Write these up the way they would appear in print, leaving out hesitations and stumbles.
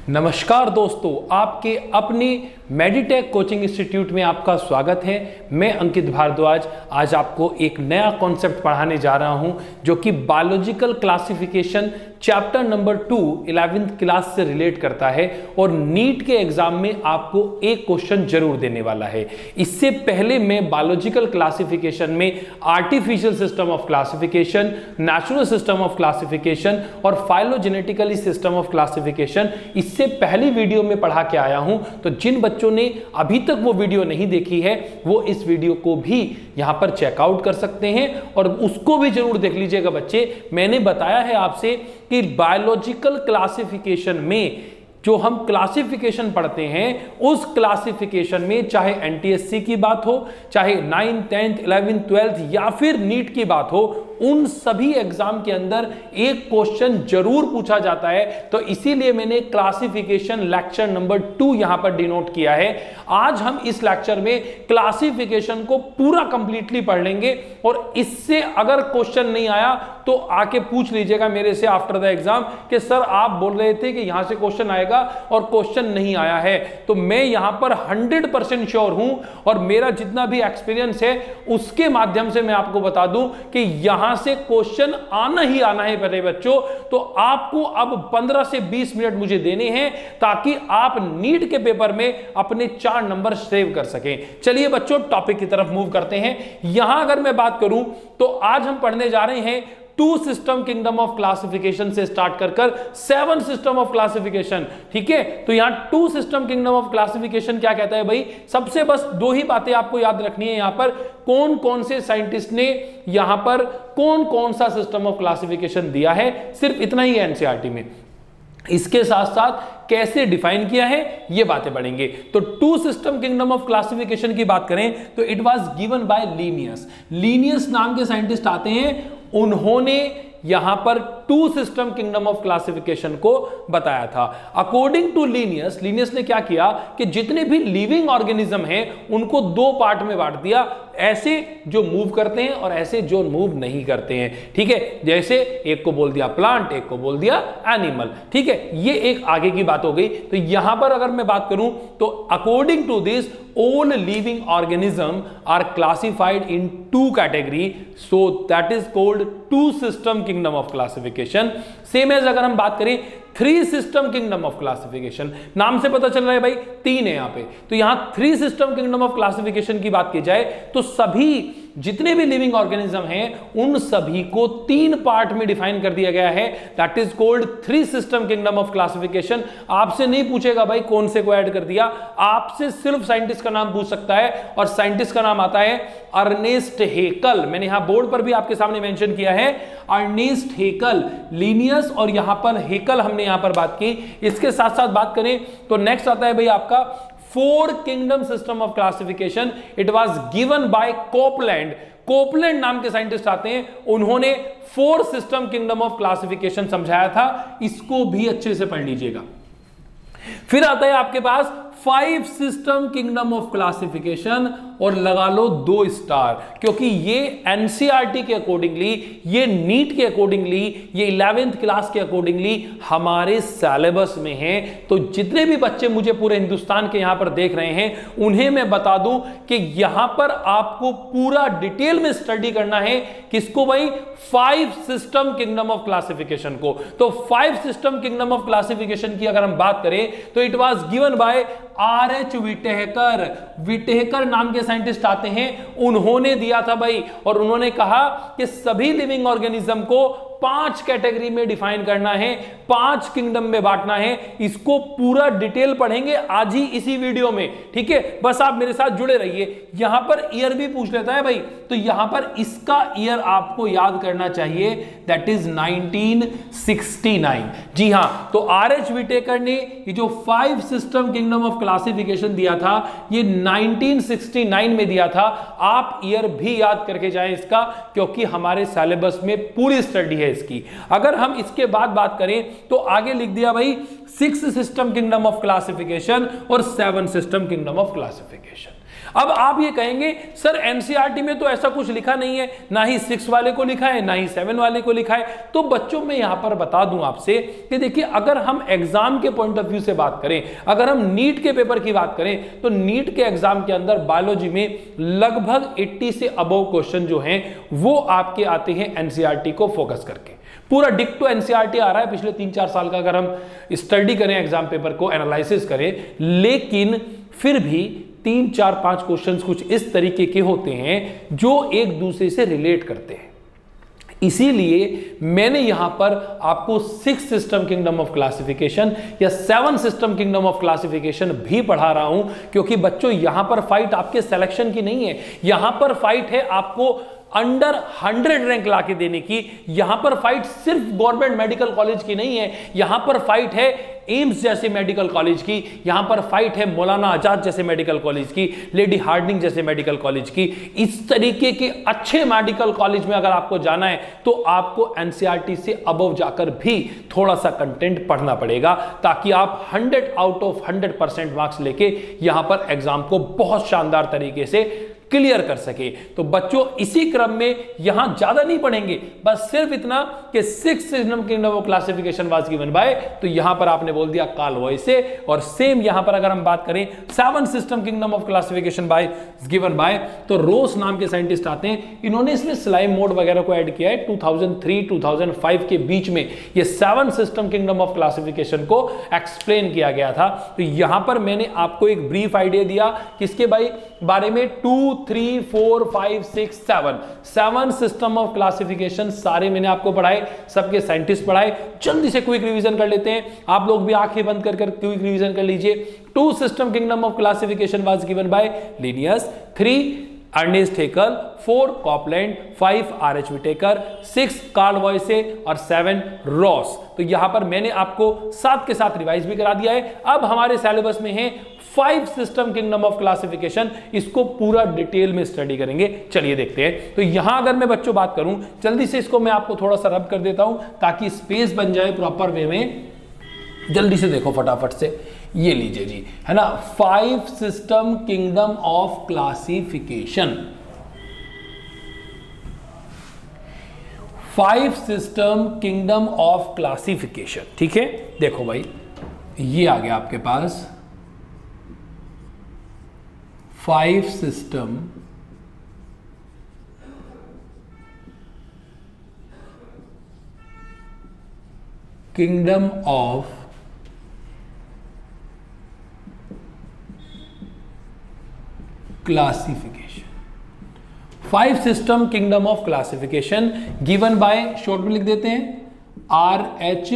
नमस्कार दोस्तों, आपके अपने मेडिटेक कोचिंग इंस्टीट्यूट में आपका स्वागत है। मैं अंकित भारद्वाज आज आपको एक नया कॉन्सेप्ट पढ़ाने जा रहा हूं जो कि biological classification chapter number 2 11th class से रिलेट करता है और नीट के एग्जाम में आपको एक क्वेश्चन जरूर देने वाला है। इससे पहले मैं बायोलॉजिकल क्लासिफिकेशन में artificial system of classification, natural system of classification और फाइलोजेनेटिकली सिस्टम ऑफ क्लासिफिकेशन इससे पहली वीडियो में पढ़ा के आया हूं। तो जिन बच्चों ने अभी तक वो वीडियो नहीं देखी है वो इस वीडियो को भी यहां पर चेकआउट कर सकते हैं और उसको भी जरूर देख लीजिएगा बच्चे। मैंने बताया है आपसे कि बायोलॉजिकल क्लासिफिकेशन में जो हम क्लासिफिकेशन पढ़ते हैं उस क्लासिफिकेशन में चाहे एनटीएससी की बात हो, चाहे 9th 10th 11th 12th या फिर नीट की बात हो, उन सभी एग्जाम के अंदर एक क्वेश्चन जरूर पूछा जाता है। तो इसीलिए मैंने क्लासिफिकेशन लेक्चर नंबर 2 यहां पर डिनोट किया है। आज हम इस लेक्चर में क्लासिफिकेशन को पूरा कंप्लीटली पढ़ लेंगे और इससे अगर क्वेश्चन नहीं आया तो आके पूछ लीजिएगा मेरे से आफ्टर द एग्जाम कि सर आप बोल रहे थे कि यहां से क्वेश्चन आएगा और क्वेश्चन नहीं आया है। तो मैं यहां पर 100% श्योर हूं और मेरा जितना भी एक्सपीरियंस है उसके माध्यम से मैं आपको बता दूं कि यहां से क्वेश्चन आना ही आना है प्यारे बच्चों। तो आपको अब 15 से 20 मिनट मुझे देने हैं ताकि आप नीट के पेपर में अपने 4 नंबर सेव कर सकें। चलिए बच्चों टॉपिक की तरफ मूव करते हैं। यहां अगर मैं बात करूं तो आज हम पढ़ने जा रहे हैं 2 सिस्टम किंगडम ऑफ क्लासिफिकेशन से स्टार्ट कर 7 सिस्टम ऑफ क्लासिफिकेशन। ठीक है, तो यहां 2 सिस्टम किंगडम ऑफ क्लासिफिकेशन क्या कहता है भाई? सबसे बस 2 ही बातें आपको याद रखनी है। यहां पर कौन कौन से साइंटिस्ट ने यहां पर कौन कौन सा सिस्टम ऑफ क्लासिफिकेशन दिया है, सिर्फ इतना ही है एनसीईआरटी में। इसके साथ साथ कैसे डिफाइन किया है ये बातें पढ़ेंगे। तो 2 सिस्टम किंगडम ऑफ क्लासिफिकेशन की बात करें तो it was given by Linnaeus नाम के साइंटिस्ट आते हैं। उन्होंने यहां पर 2 सिस्टम किंगडम ऑफ क्लासिफिकेशन को बताया था। अकॉर्डिंग टू लीनियस ने क्या किया कि जितने भी लिविंग ऑर्गेनिज्म हैं उनको 2 पार्ट में बांट दिया, ऐसे जो मूव करते हैं और ऐसे जो मूव नहीं करते हैं। ठीक है, जैसे एक को बोल दिया प्लांट, एक को बोल दिया एनिमल। ठीक है, ये एक आगे की बात हो गई। तो यहां पर अगर मैं बात करूं तो according to this all living organism are classified in 2 category, so that is called 2 system kingdom of classification. same as अगर हम बात करें 3 सिस्टम किंगडम ऑफ क्लासिफिकेशन, नाम से पता चल रहा है भाई 3 है यहां पे। तो यहां 3 सिस्टम किंगडम ऑफ क्लासिफिकेशन की बात की जाए तो सभी जितने भी लिविंग ऑर्गेनिज्म हैं उन सभी को 3 पार्ट में डिफाइन कर दिया गया है। That is called 3 system kingdom of classification. आपसे नहीं पूछेगा भाई कौन से को ऐड कर दिया, आपसे सिर्फ साइंटिस्ट का नाम पूछ सकता है और साइंटिस्ट का नाम आता है अर्नेस्ट हेकल। मैंने यहां बोर्ड पर भी आपके सामने मेंशन किया है अर्नेस्ट हेकल। लीनियस और यहां पर हेकल हमने यहां पर बात की। इसके साथ साथ बात करें तो नेक्स्ट आता है भाई आपका 4 kingdom system of classification. It was given bye Copeland नाम के साइंटिस्ट आते हैं। उन्होंने 4 सिस्टम किंगडम ऑफ क्लासिफिकेशन समझाया था। इसको भी अच्छे से पढ़ लीजिएगा। फिर आता है आपके पास 5 सिस्टम किंगडम ऑफ क्लासिफिकेशन और लगा लो 2 स्टार, क्योंकि ये एनसीईआरटी के अकॉर्डिंगली, ये नीट के अकॉर्डिंगली, ये 11th क्लास के अकॉर्डिंगली हमारे सिलेबस में है। तो जितने भी बच्चे मुझे पूरे हिंदुस्तान के यहां पर देख रहे हैं उन्हें मैं बता दूं कि यहां पर आपको पूरा डिटेल में स्टडी करना है। किसको भाई? 5 सिस्टम किंगडम ऑफ क्लासिफिकेशन को। तो 5 सिस्टम किंगडम ऑफ क्लासिफिकेशन की अगर हम बात करें तो it was given by R H. Whittaker नाम के साइंटिस्ट आते हैं। उन्होंने दिया था भाई और उन्होंने कहा कि सभी लिविंग ऑर्गेनिज्म को 5 कैटेगरी में डिफाइन करना है, 5 किंगडम में बांटना है। इसको पूरा डिटेल पढ़ेंगे आज ही इसी वीडियो में। ठीक है, बस आप मेरे साथ जुड़े रहिए। यहां पर ईयर भी पूछ लेता है भाई, तो यहां पर इसका ईयर आपको याद करना चाहिए, दैट इज 1969। जी हां, तो आर.एच. विटेकर ने ये जो 5 सिस्टम किंगडम ऑफ क्लासिफिकेशन दिया था ये 1969 में दिया था। आप ईयर भी याद करके जाएं इसका, क्योंकि हमारे सिलेबस में पूरी स्टडी है इसकी। अगर हम इसके बाद बात करें तो आगे लिख दिया भाई 6 सिस्टम किंगडम ऑफ क्लासिफिकेशन और 7 सिस्टम किंगडम ऑफ क्लासिफिकेशन। अब आप ये कहेंगे सर एनसीईआरटी में तो ऐसा कुछ लिखा नहीं है, ना ही 6 वाले को लिखा है ना ही 7 वाले को लिखा है। तो बच्चों मैं यहां पर बता दूं आपसे कि देखिए अगर हम एग्जाम के पॉइंट ऑफ व्यू से बात करें, अगर हम नीट के पेपर की बात करें तो नीट के एग्जाम के अंदर बायोलॉजी में लगभग 80 से अबव क्वेश्चन जो हैं वो आपके आते हैं एनसीईआरटी को फोकस करके। पूरा डिक्टो एनसीईआरटी आ रहा है पिछले 3-4 साल का, अगर हम स्टडी करें एग्जाम पेपर को एनालिसिस करें, लेकिन फिर भी 3-4-5 क्वेश्चंस कुछ इस तरीके के होते हैं जो एक दूसरे से रिलेट करते हैं। इसीलिए मैंने यहां पर आपको 6 सिस्टम किंगडम ऑफ क्लासिफिकेशन या 7 सिस्टम किंगडम ऑफ क्लासिफिकेशन भी पढ़ा रहा हूं, क्योंकि बच्चों यहां पर फाइट आपके सिलेक्शन की नहीं है, यहां पर फाइट है आपको अंडर 100 रैंक लाके देने की। यहां पर फाइट सिर्फ गवर्नमेंट मेडिकल कॉलेज की नहीं है, यहां पर फाइट है एम्स जैसे मेडिकल कॉलेज की, यहां पर फाइट है मौलाना आजाद जैसे मेडिकल कॉलेज की, लेडी हार्डिंग जैसे मेडिकल कॉलेज की। इस तरीके के अच्छे मेडिकल कॉलेज में अगर आपको जाना है तो आपको एनसीईआरटी से अबव जाकर भी थोड़ा सा कंटेंट पढ़ना पड़ेगा, ताकि आप 100 आउट ऑफ 100% मार्क्स लेके यहां पर एग्जाम को बहुत शानदार तरीके से क्लियर कर सके। तो बच्चों इसी क्रम में यहां ज्यादा नहीं पढ़ेंगे, बस सिर्फ इतना कि 6 system kingdom of classification was given bye, तो यहां पर आपने बोल दिया कार्ल वॉइस से। और सेम यहां पर अगर हम बात करें 7 system kingdom of classification bye given by, तो रोस नाम के साइंटिस्ट आते हैं, इन्होंने इसमें स्लाइम मोड वगैरह को ऐड किया है 2003-2005 के बीच में। ये 7 सिस्टम किंगडम ऑफ क्लासिफिकेशन को एक्सप्लेन किया गया था। तो यहां पर मैंने आपको एक ब्रीफ आइडिया दिया किसके बारे में, 2, 3, 4, 5, 6, 7 सिस्टम ऑफ क्लासिफिकेशन सारे मैंने आपको पढ़ाए, सबके साइंटिस्ट पढ़ाए। जल्दी से क्विक रिवीजन कर लेते हैं, आप लोग भी आंखें बंद कर क्विक रिवीजन कर लीजिए। 2 system kingdom of classification was given by Linnaeus, 3 Ernst Haeckel, 4 Copeland, 5 R H. Whittaker, 6 Carl Woese और 7 रॉस। तो यहां पर मैंने आपको साथ के साथ रिवाइज भी करा दिया है। अब हमारे सिलेबस में है 5 सिस्टम किंगडम ऑफ क्लासिफिकेशन, इसको पूरा डिटेल में स्टडी करेंगे। चलिए देखते हैं। तो यहां अगर मैं बच्चों बात करूं, जल्दी से इसको मैं आपको थोड़ा सा रब कर देता हूं ताकि स्पेस बन जाए प्रॉपर वे में। जल्दी से देखो फटाफट से, ये लीजिए जी, है ना, 5 system kingdom of classification, 5 system kingdom of classification. ठीक है, देखो भाई ये आ गया आपके पास 5 system kingdom of classification. 5 system kingdom of classification given by, short में लिख देते हैं, आर.एच.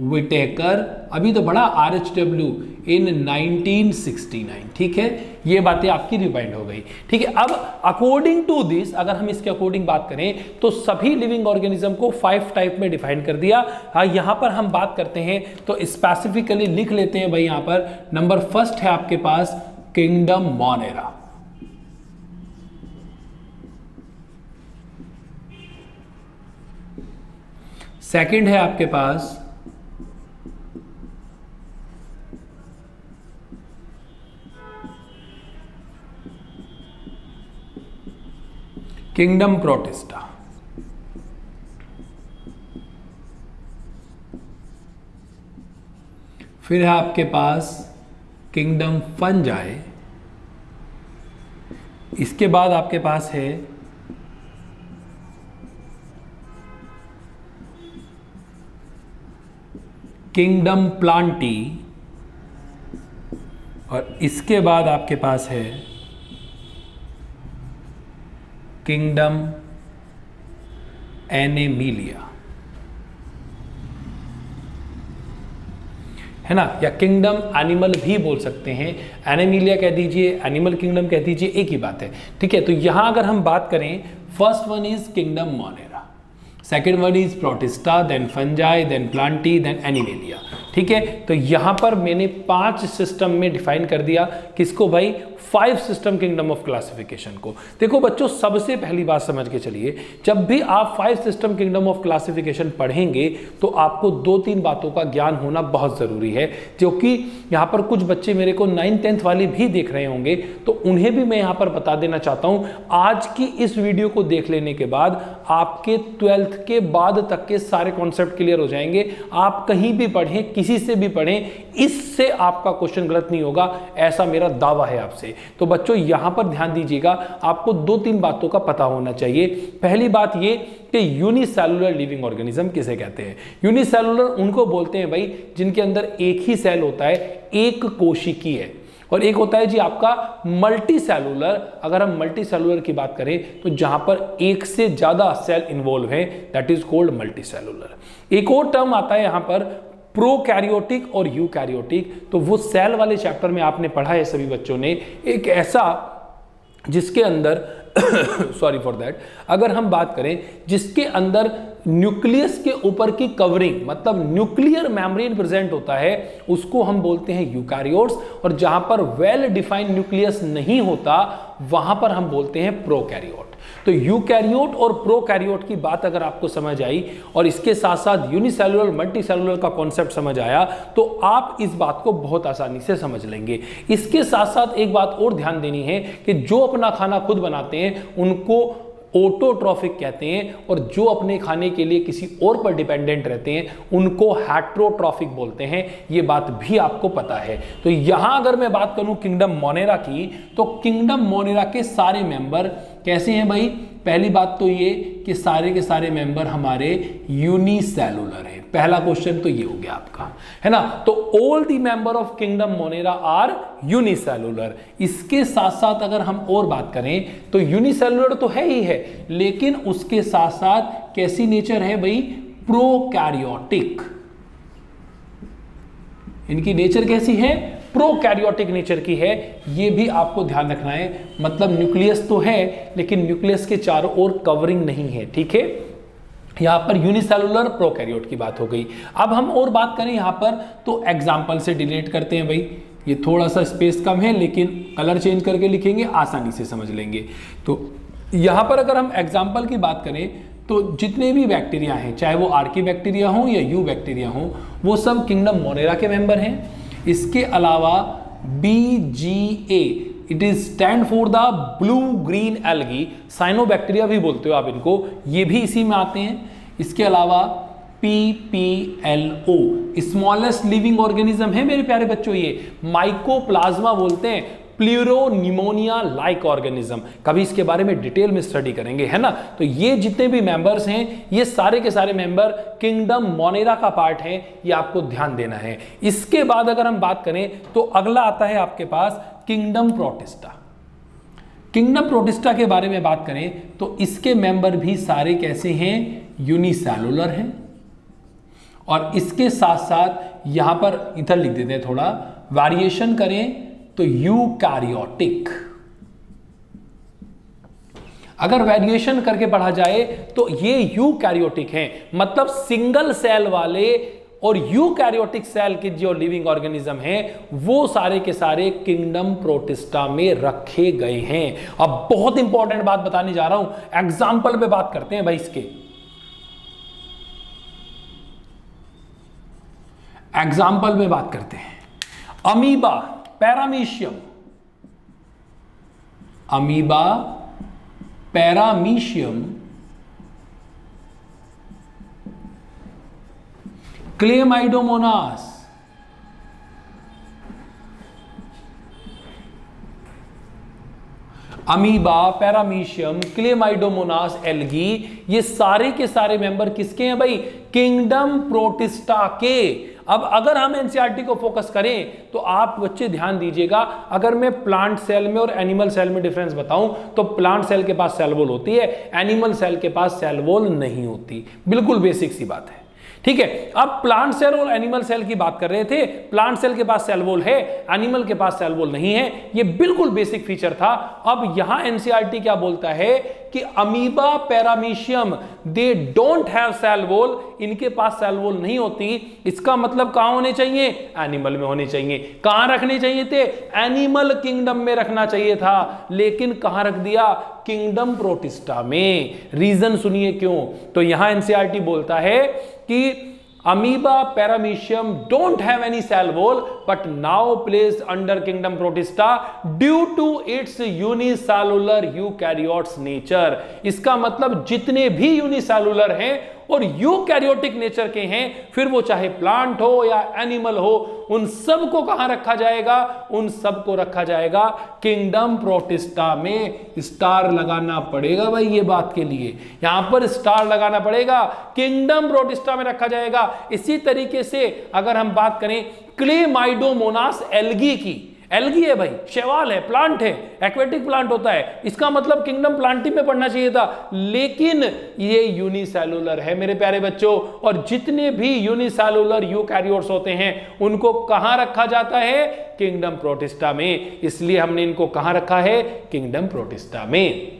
विटेकर, अभी तो बड़ा RHW इन 1969। ठीक है, ये बातें आपकी रिवाइंड हो गई। ठीक है, अब अकॉर्डिंग टू दिस, अगर हम इसके अकॉर्डिंग बात करें तो सभी लिविंग ऑर्गेनिज्म को 5 टाइप में डिफाइन कर दिया। हाँ, यहां पर हम बात करते हैं तो स्पेसिफिकली लिख लेते हैं भाई। यहां पर नंबर 1 है आपके पास किंगडम मोनेरा, सेकंड है आपके पास किंगडम प्रोटिस्टा, फिर है आपके पास किंगडम फंजाई, इसके बाद आपके पास है किंगडम प्लांटी, और इसके बाद आपके पास है किंगडम एनिमिलिया, है ना, या किंगडम एनिमल भी बोल सकते हैं, एनिमिलिया कह दीजिए, एनिमल किंगडम कह दीजिए, एक ही बात है। ठीक है, तो यहां अगर हम बात करें, first one is kingdom Monera. Second one is Protista, then Fungi, then Plantae, then Animalia. ठीक है, तो यहां पर मैंने 5 सिस्टम में डिफाइन कर दिया, किसको भाई, 5 सिस्टम किंगडम ऑफ क्लासिफिकेशन को। देखो बच्चों, सबसे पहली बात समझ के चलिए, जब भी आप 5 सिस्टम किंगडम ऑफ क्लासिफिकेशन पढ़ेंगे तो आपको 2-3 बातों का ज्ञान होना बहुत जरूरी है, जो कि यहां पर कुछ बच्चे मेरे को 9th-10th वाले भी देख रहे होंगे, तो उन्हें भी मैं यहां पर बता देना चाहता हूं। आज की इस वीडियो को देख लेने के बाद आपके 12th के बाद तक के सारे कॉन्सेप्ट क्लियर हो जाएंगे। आप कहीं भी पढ़ें, किसी से भी पढ़ें, इससे आपका क्वेश्चन गलत नहीं होगा, ऐसा मेरा दावा है आपसे। तो बच्चों यहां पर ध्यान दीजिएगा, आपको 2-3 बातों का पता होना चाहिए। पहली बात ये कि यूनिसेलुलर लिविंग ऑर्गेनिज्म किसे कहते हैं। यूनिसेलुलर उनको बोलते हैं भाई जिनके अंदर एक ही सेल होता है, एक कोशिकी है, और एक होता है जी आपका मल्टी सेलुलर। अगर हम मल्टी सेलुलर की बात करें तो जहां पर एक से ज्यादा सेल इन्वॉल्व है, that is called multi cellular. एक और टर्म आता है यहां पर प्रोकैरियोटिक और यूकैरियोटिक। तो वो सेल वाले चैप्टर में आपने पढ़ा है सभी बच्चों ने, एक ऐसा जिसके अंदर सॉरी फॉर दैट, अगर हम बात करें जिसके अंदर न्यूक्लियस के ऊपर की कवरिंग, मतलब न्यूक्लियर मेम्ब्रेन प्रेजेंट होता है, उसको हम बोलते हैं यूकैरियोट्स। और जहां पर वेल डिफाइंड न्यूक्लियस नहीं होता, वहां पर हम बोलते हैं प्रोकैरियोट। तो यूकैरियोट और प्रोकैरियोट की बात अगर आपको समझ आई और इसके साथ साथ यूनिसेलुलर मल्टीसेलुलर का कॉन्सेप्ट समझ आया, तो आप इस बात को बहुत आसानी से समझ लेंगे। इसके साथ साथ एक बात और ध्यान देनी है कि जो अपना खाना खुद बनाते हैं उनको ऑटोट्रॉफिक कहते हैं, और जो अपने खाने के लिए किसी और पर डिपेंडेंट रहते हैं उनको हेट्रोट्रॉफिक बोलते हैं। ये बात भी आपको पता है। तो यहां अगर मैं बात करूं किंगडम मोनेरा की, तो किंगडम मोनेरा के सारे मेंबर कैसे हैं भाई। पहली बात तो ये कि सारे के सारे मेंबर हमारे यूनिसेलुलर हैं। पहला क्वेश्चन तो ये हो गया आपका, है ना। तो all the member of kingdom Monera are unicellular. इसके साथ साथ अगर हम और बात करें तो यूनिसेलुलर तो है ही है, लेकिन उसके साथ साथ कैसी नेचर है भाई, प्रोकैरियोटिक। इनकी नेचर कैसी है, प्रोकैरियोटिक नेचर की है। ये भी आपको ध्यान रखना है, मतलब न्यूक्लियस तो है लेकिन न्यूक्लियस के चारों ओर कवरिंग नहीं है। ठीक है, यहां पर यूनिसेलुलर प्रोकैरियोट की बात हो गई। अब हम और बात करें यहां पर, तो एग्जाम्पल से डिलीट करते हैं भाई। ये थोड़ा सा स्पेस कम है लेकिन कलर चेंज करके लिखेंगे, आसानी से समझ लेंगे। तो यहां पर अगर हम एग्जाम्पल की बात करें तो जितने भी बैक्टीरिया हैं, चाहे वो आर्की बैक्टीरिया हो या यू बैक्टीरिया हो, वो सब किंगडम मोनेरा के मेंबर हैं। इसके अलावा BGA, it is stand for the blue green algae, cyanobacteria भी बोलते हो आप इनको, ये भी इसी में आते हैं। इसके अलावा PPLO, स्मॉलेस्ट लिविंग ऑर्गेनिज्म है मेरे प्यारे बच्चों, ये माइकोप्लाज्मा बोलते हैं, प्लूरोनिमोनिया लाइक ऑर्गेनिज्म। कभी इसके बारे में डिटेल में स्टडी करेंगे, है ना। तो ये जितने भी मेंबर्स हैं, ये सारे के सारे मेंबर किंगडम मोनेरा का पार्ट हैं, ये आपको ध्यान देना है। इसके बाद अगर हम बात करें तो अगला आता है आपके पास किंगडम प्रोटिस्टा। किंगडम प्रोटिस्टा के बारे में बात करें तो इसके मेंबर भी सारे कैसे हैं, यूनिसेलुलर हैं। और इसके साथ साथ यहां पर इधर लिख देते हैं, थोड़ा वेरिएशन करें तो यूकैरियोटिक। अगर वेरिएशन करके पढ़ा जाए तो ये यूकैरियोटिक हैं, मतलब सिंगल सेल वाले। और यूकैरियोटिक सेल के जो लिविंग ऑर्गेनिज्म हैं वो सारे के सारे किंगडम प्रोटिस्टा में रखे गए हैं। अब बहुत इंपॉर्टेंट बात बताने जा रहा हूं, एग्जाम्पल पे बात करते हैं भाई। इसके एग्जाम्पल में बात करते हैं। Amoeba, paramecium, amoeba, paramecium, Chlamydomonas, amoeba, paramecium, Chlamydomonas, algae, ये सारे के सारे मेंबर किसके हैं भाई, किंगडम प्रोटिस्टा के। अब अगर हम एनसीईआरटी को फोकस करें तो आप बच्चे ध्यान दीजिएगा, अगर मैं प्लांट सेल में और एनिमल सेल में डिफरेंस बताऊं तो प्लांट सेल के पास सेल वॉल होती है, एनिमल सेल के पास सेल वॉल नहीं होती। बिल्कुल बेसिक सी बात है। ठीक है। अब प्लांट सेल और एनिमल सेल की बात कर रहे थे। प्लांट सेल के पास सेल वॉल है, एनिमल के पास सेल वॉल नहीं है, ये बिल्कुल बेसिक फीचर था। अब यहां एनसीईआरटी क्या बोलता है कि amoeba paramecium they don't have cell wall, इनके पास सेल वॉल नहीं होती। इसका मतलब कहां होने चाहिए? एनिमल में होने चाहिए। कहां रखने चाहिए थे? एनिमल किंगडम में रखना चाहिए था, लेकिन कहां रख दिया? किंगडम प्रोटिस्टा में। रीजन सुनिए क्यों। तो यहां एनसीईआरटी बोलता है कि amoeba paramecium don't have any cell wall but now placed under kingdom Protista due to its unicellular eukaryotes nature. इसका मतलब जितने भी यूनिसेलुलर हैं और यूकैरियोटिक नेचर के हैं, फिर वो चाहे प्लांट हो या एनिमल हो, उन सब को कहां रखा जाएगा? उन सब को रखा जाएगा किंगडम प्रोटिस्टा में। स्टार लगाना पड़ेगा भाई ये बात के लिए, यहां पर स्टार लगाना पड़ेगा। किंगडम प्रोटिस्टा में रखा जाएगा। इसी तरीके से अगर हम बात करें क्लेमाइडोमोनास एल्गी की, एल्गी है भाई, शैवाल है, प्लांट है, एक्वेटिक प्लांट होता है, इसका मतलब किंगडम प्लांटी में पढ़ना चाहिए था, लेकिन ये यूनिसेलुलर है मेरे प्यारे बच्चों। और जितने भी यूनिसेलुलर यूकैरियोट्स होते हैं उनको कहां रखा जाता है? किंगडम प्रोटिस्टा में। इसलिए हमने इनको कहां रखा है? किंगडम प्रोटिस्टा में।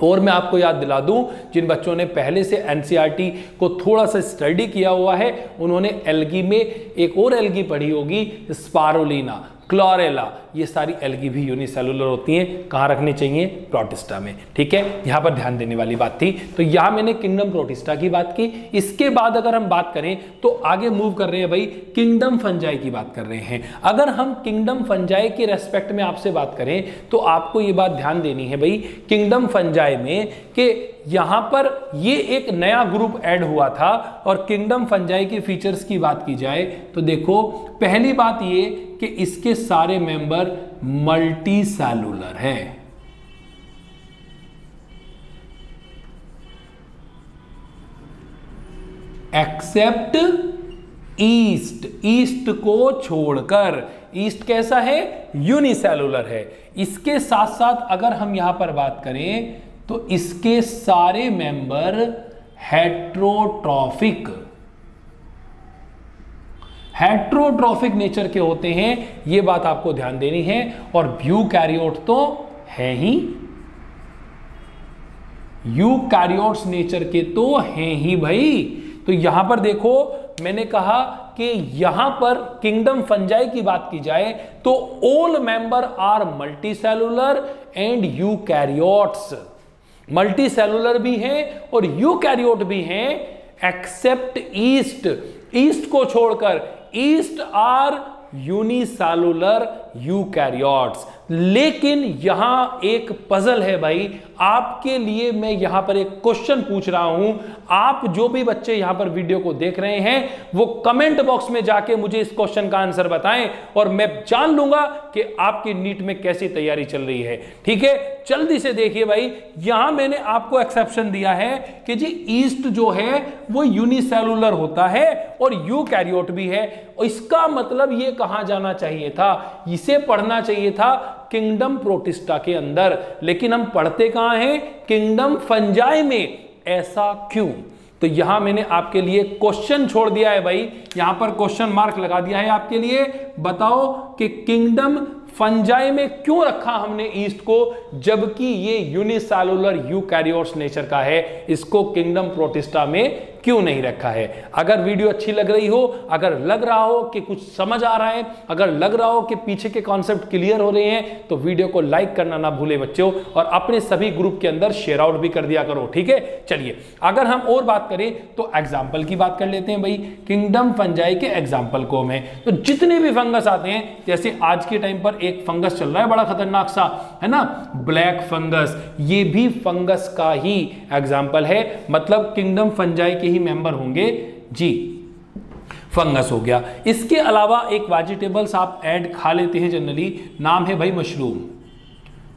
और मैं आपको याद दिला दूं, जिन बच्चों ने पहले से एनसीईआरटी को थोड़ा सा स्टडी किया हुआ है, उन्होंने एल्गी में एक और एल्गी पढ़ी होगी, स्पारुलिना, क्लोरेला, ये सारी एल्गी भी यूनिसेलुलर होती हैं। कहाँ रखनी चाहिए? प्रोटिस्टा में। ठीक है, यहाँ पर ध्यान देने वाली बात थी। तो यहाँ मैंने किंगडम प्रोटिस्टा की बात की। इसके बाद अगर हम बात करें तो आगे मूव कर रहे हैं भाई, किंगडम फंजाई की बात कर रहे हैं। अगर हम किंगडम फंजाई के रेस्पेक्ट में आपसे बात करें तो आपको ये बात ध्यान देनी है भाई, किंगडम फंजाई में कि यहां पर ये एक नया ग्रुप ऐड हुआ था। और किंगडम फंजाई के फीचर्स की बात की जाए तो देखो, पहली बात ये कि इसके सारे मेंबर मल्टी सेलुलर हैं। एक्सेप्ट ईस्ट, ईस्ट को छोड़कर। ईस्ट कैसा है? यूनिसेलुलर है। इसके साथ साथ अगर हम यहां पर बात करें तो इसके सारे मेंबर हेट्रोट्रॉफिक, हेट्रोट्रॉफिक नेचर के होते हैं। यह बात आपको ध्यान देनी है। और यूकैरियोट तो है ही, यूकैरियोट्स नेचर के तो हैं ही भाई। तो यहां पर देखो, मैंने कहा कि यहां पर किंगडम फंजाई की बात की जाए तो all member are multicellular and eukaryotes. Multi cellular भी हैं और यूकैरियोट भी हैं, एक्सेप्ट ईस्ट, ईस्ट को छोड़कर। Yeast are unicellular eukaryotes. लेकिन यहां एक पजल है भाई, आपके लिए मैं यहां पर एक क्वेश्चन पूछ रहा हूं। आप जो भी बच्चे यहां पर वीडियो को देख रहे हैं वो कमेंट बॉक्स में जाके मुझे इस क्वेश्चन का आंसर बताएं और मैं जान लूंगा कि आपकी नीट में कैसी तैयारी चल रही है। ठीक है, जल्दी से देखिए भाई, यहां मैंने आपको एक्सेप्शन दिया है कि जी ईस्ट जो है वो यूनिसेलुलर होता है और यूकैरियोट भी है। और इसका मतलब ये कहां जाना चाहिए था? इसे पढ़ना चाहिए था किंगडम प्रोटिस्टा के अंदर, लेकिन हम पढ़ते कहां हैं? किंगडम फंजाई में। ऐसा क्यों? तो यहां मैंने आपके लिए क्वेश्चन छोड़ दिया है भाई, यहां पर क्वेश्चन मार्क लगा दिया है आपके लिए। बताओ कि किंगडम फंजाई में क्यों रखा हमने ईस्ट को, जबकि ये यूनिसेलुलर यूकैरियोट्स नेचर का है। इसको किंगडम प्रोटिस्टा में क्यों नहीं रखा है? अगर वीडियो अच्छी लग रही हो, अगर लग रहा हो कि कुछ समझ आ रहा है, अगर लग रहा हो कि पीछे के कॉन्सेप्ट क्लियर हो रहे हैं, तो वीडियो को लाइक करना ना भूले बच्चों, और अपने सभी ग्रुप के अंदर शेयर आउट भी कर दिया करो। ठीक है, चलिए अगर हम और बात करें तो एग्जाम्पल की बात कर लेते हैं भाई, किंगडम फंजाई के एग्जाम्पल को में। तो जितने भी फंगस आते हैं, जैसे आज के टाइम पर एक फंगस चल रहा है बड़ा खतरनाक सा, है ना, ब्लैक फंगस, ये भी फंगस का ही एग्जाम्पल है। मतलब किंगडम फंजाई के ही मेंबर होंगे जी। फंगस हो गया। इसके अलावा एक वेजिटेबल्स आप ऐड खा लेते हैं जनरली, नाम है भाई मशरूम।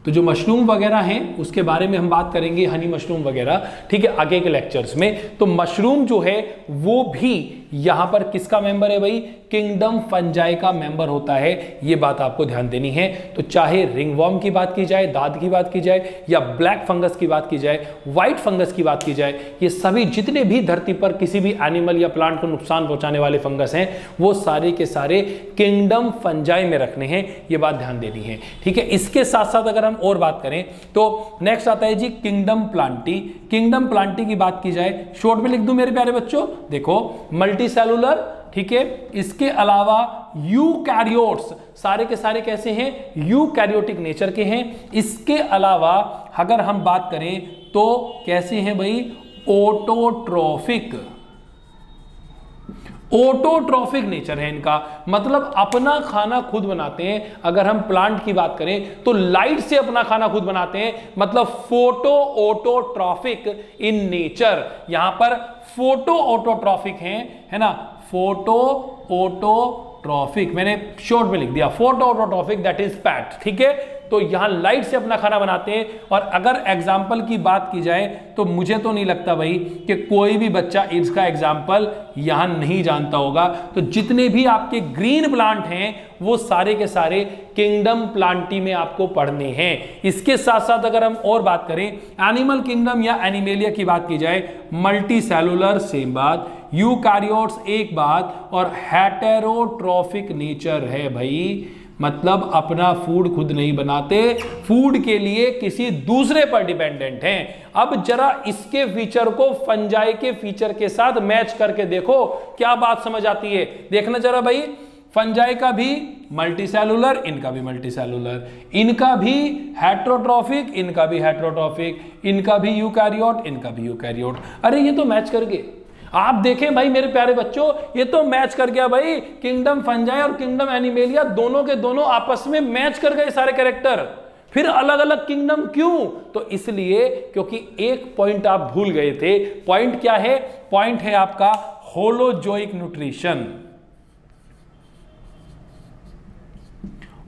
तो जो मशरूम वगैरह हैं उसके बारे में हम बात करेंगे, हनी मशरूम वगैरह, ठीक है, आगे के लेक्चर्स में। तो मशरूम जो है वो भी यहां पर किसका मेंबर है भाई, किंगडम फंजाई का मेंबर होता है, ये बात आपको ध्यान देनी है। तो चाहे रिंगवॉर्म की बात की जाए, दाद की बात की जाए, या ब्लैक फंगस की बात की जाए, व्हाइट फंगस की बात की जाए, ये सभी जितने भी धरती पर किसी भी एनिमल या प्लांट को नुकसान पहुंचाने वाले फंगस हैं वो सारे के सारे किंगडम फंजाई में रखने हैं, ये बात ध्यान देनी है, ठीक है। इसके साथ साथ अगर हम और बात करें तो नेक्स्ट आता है जी किंगडम प्लांटी। किंगडम प्लांटी की बात की जाए, शॉर्ट में लिख दूं मेरे प्यारे बच्चों, देखो मल्टी सेलुलर, ठीक है, इसके अलावा यूकैरियोट्स, सारे के सारे कैसे हैं, यूकैरियोटिक नेचर के हैं। इसके अलावा अगर हम बात करें तो कैसे हैं भाई, ऑटोट्रोफिक, ऑटोट्रोफिक नेचर है इनका, मतलब अपना खाना खुद बनाते हैं। अगर हम प्लांट की बात करें तो लाइट से अपना खाना खुद बनाते हैं, मतलब फोटो ऑटोट्रोफिक इन नेचर। यहां पर फोटो ऑटोट्रोफिक है ना, फोटो ऑटोट्रोफिक मैंने शॉर्ट में लिख दिया, photo autotrophic that is PAT, ठीक है। तो यहां लाइट से अपना खाना बनाते हैं। और अगर एग्जाम्पल की बात की जाए तो मुझे तो नहीं लगता भाई कि कोई भी बच्चा इसका एग्जाम्पल यहां नहीं जानता होगा। तो जितने भी आपके ग्रीन प्लांट हैं वो सारे के सारे किंगडम प्लांटी में आपको पढ़ने हैं। इसके साथ साथ अगर हम और बात करें एनिमल किंगडम या एनिमेलिया की बात की जाए, मल्टी सेलुलर सेम बात, यूकैरियोट्स एक बात, और हेटेरोट्रोफिक नेचर है भाई, मतलब अपना फूड खुद नहीं बनाते, फूड के लिए किसी दूसरे पर डिपेंडेंट हैं। अब जरा इसके फीचर को फंजाई के फीचर के साथ मैच करके देखो, क्या बात समझ आती है। देखना जरा भाई, फंजाई का भी मल्टी सेलुलर, इनका भी मल्टी सेलुलर, इनका भी हेटेरोट्रोफिक, इनका भी हेटेरोट्रोफिक, इनका भी यूकैरियोट, इनका भी यूकैरियोट। अरे ये तो मैच कर गए। आप देखें भाई मेरे प्यारे बच्चों, ये तो मैच कर गया भाई, किंगडम फंजाई और किंगडम एनिमेलिया दोनों के दोनों आपस में मैच कर गए सारे कैरेक्टर। फिर अलग अलग किंगडम क्यों, तो इसलिए क्योंकि एक पॉइंट आप भूल गए थे। पॉइंट क्या है, पॉइंट है आपका holozoic nutrition.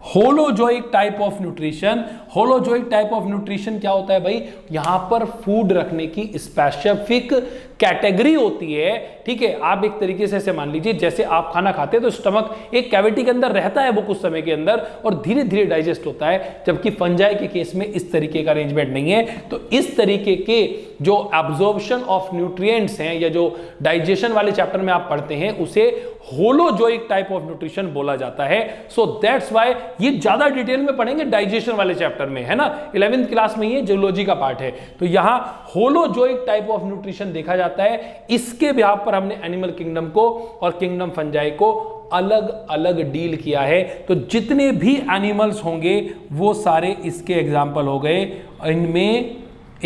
Holozoic type of nutrition, holozoic type of nutrition क्या होता है भाई, यहां पर फूड रखने की स्पेसिफिक कैटेगरी होती है, ठीक है। आप एक तरीके से मान लीजिए जैसे आप खाना खाते हैं तो स्टमक एक कैविटी के अंदर रहता है वो कुछ समय के अंदर और धीरे धीरे डाइजेस्ट होता है, जबकि फंजाई के केस में इस तरीके का अरेंजमेंट नहीं है। तो इस तरीके के जो एब्जॉर्प्शन ऑफ न्यूट्रिएंट्स हैं या जो डाइजेशन वाले चैप्टर में आप पढ़ते हैं उसे होलोजोइक टाइप ऑफ न्यूट्रिशन बोला जाता है। सो दैट्स व्हाई ये ज्यादा डिटेल में पढ़ेंगे डाइजेशन वाले चैप्टर में, है ना, 11वीं क्लास में ये जूलॉजी का पार्ट है। तो यहां होलोजोइक टाइप ऑफ न्यूट्रिशन देखा जाता है। इसके बिहाफ पर हमने एनिमल किंगडम को और किंगडम फंजाई को अलग अलग डील किया है। तो जितने भी एनिमल्स होंगे वो सारे इसके एग्जाम्पल हो गए। इनमें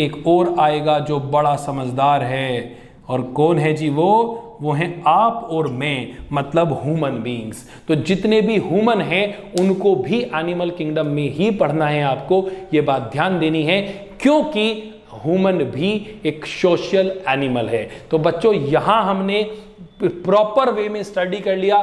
एक और आएगा जो बड़ा समझदार है, और कौन है जी वो हैं आप और मैं, मतलब ह्यूमन बीइंग्स। तो जितने भी ह्यूमन हैं उनको भी एनिमल किंगडम में ही पढ़ना है आपको, ये बात ध्यान देनी है, क्योंकि ह्यूमन भी एक सोशल एनिमल है। तो बच्चों यहां हमने प्रॉपर वे में स्टडी कर लिया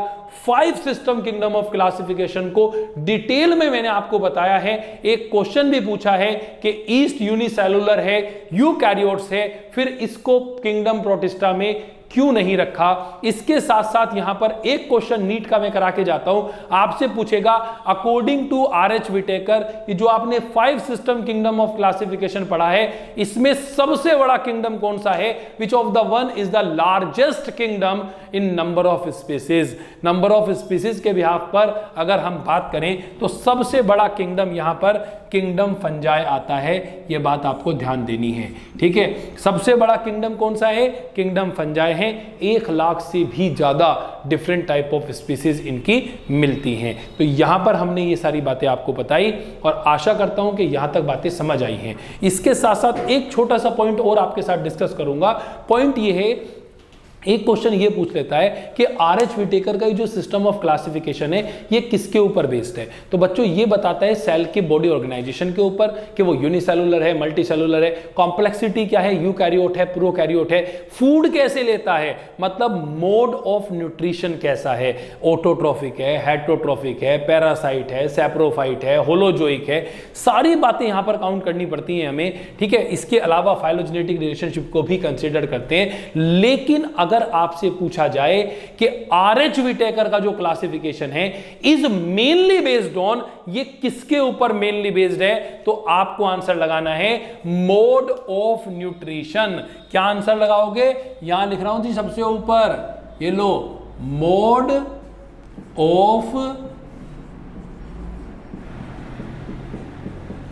5 सिस्टम किंगडम ऑफ क्लासिफिकेशन को, डिटेल में मैंने आपको बताया है। एक क्वेश्चन भी पूछा है कि ईस्ट यूनिसेलुलर है, यूकैरियोट्स है, फिर इसको किंगडम प्रोटिस्टा में क्यों नहीं रखा। इसके साथ साथ यहां पर एक क्वेश्चन नीट का मैं करा के जाता हूं, आपसे पूछेगा अकॉर्डिंग टू आर.एच. विटेकर, ये जो आपने 5 सिस्टम किंगडम ऑफ क्लासिफिकेशन पढ़ा है इसमें सबसे बड़ा किंगडम कौन सा है, which of the one is the largest kingdom in number of species. Number of species के बिहाफ पर अगर हम बात करें तो सबसे बड़ा किंगडम यहां पर किंगडम फंजाई आता है, यह बात आपको ध्यान देनी है, ठीक है। सबसे बड़ा किंगडम कौन सा है, किंगडम फंजाई है। 1 लाख से भी ज्यादा डिफरेंट टाइप ऑफ स्पीसीज इनकी मिलती हैं। तो यहां पर हमने ये सारी बातें आपको बताई और आशा करता हूं कि यहां तक बातें समझ आई हैं। इसके साथ साथ एक छोटा सा पॉइंट और आपके साथ डिस्कस करूंगा। पॉइंट ये है, एक क्वेश्चन ये पूछ लेता है कि RH विटेकर का ये जो सिस्टम ऑफ क्लासिफिकेशन है ये किसके ऊपर बेस्ड है। तो बच्चों ये बताता है सेल के बॉडी ऑर्गेनाइजेशन के ऊपर कि वो यूनिसेलुलर है, मल्टीसेलुलर है, कॉम्प्लेक्सिटी क्या है, यूकैरियोट है, प्रोकैरियोट है, फूड कैसे लेता है, मतलब मोड ऑफ न्यूट्रिशन कैसा है, ऑटोट्रोफिक है, हेटरोट्रोफिक है, पैरासाइट है, सैप्रोफाइट है, होलोजोइक है, सारी बातें यहां पर काउंट करनी पड़ती हैं हमें, ठीक है। इसके अलावा फाइलोजेनेटिक रिलेशनशिप को भी कंसीडर करते हैं। लेकिन अगर आपसे पूछा जाए कि RH विटेकर का जो क्लासिफिकेशन है इज मेनली बेस्ड ऑन, ये किसके ऊपर मेनली बेस्ड है, तो आपको आंसर लगाना है मोड ऑफ न्यूट्रिशन। क्या आंसर लगाओगे, यहां लिख रहा हूं जी सबसे ऊपर, ये लो, mode of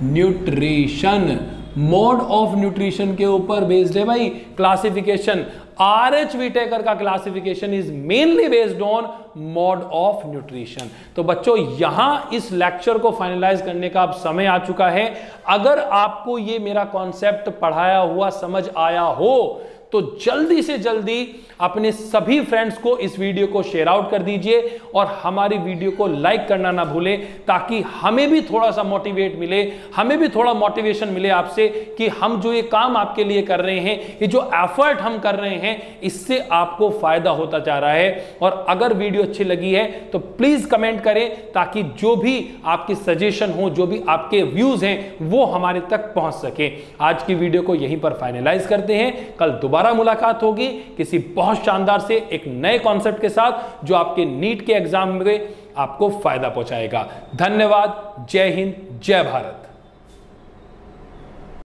nutrition, mode of nutrition के ऊपर बेस्ड है भाई क्लासिफिकेशन। RH विटेकर का classification is mainly based on mode of nutrition. तो बच्चों यहां इस लेक्चर को फाइनलाइज करने का अब समय आ चुका है। अगर आपको ये मेरा कॉन्सेप्ट पढ़ाया हुआ समझ आया हो तो जल्दी से जल्दी अपने सभी फ्रेंड्स को इस वीडियो को शेयर आउट कर दीजिए और हमारी वीडियो को लाइक करना ना भूलें, ताकि हमें भी थोड़ा सा मोटिवेट मिले, हमें भी थोड़ा मोटिवेशन मिले आपसे कि हम जो ये काम आपके लिए कर रहे हैं, ये जो एफर्ट हम कर रहे हैं, इससे आपको फायदा होता जा रहा है। और अगर वीडियो अच्छी लगी है तो प्लीज कमेंट करें, ताकि जो भी आपकी सजेशन हो, जो भी आपके व्यूज हैं, वो हमारे तक पहुंच सके। आज की वीडियो को यहीं पर फाइनलाइज करते हैं। कल दोबारा मुलाकात होगी किसी बहुत शानदार से एक नए कॉन्सेप्ट के साथ, जो आपके नीट के एग्जाम में आपको फायदा पहुंचाएगा। धन्यवाद। जय हिंद, जय भारत।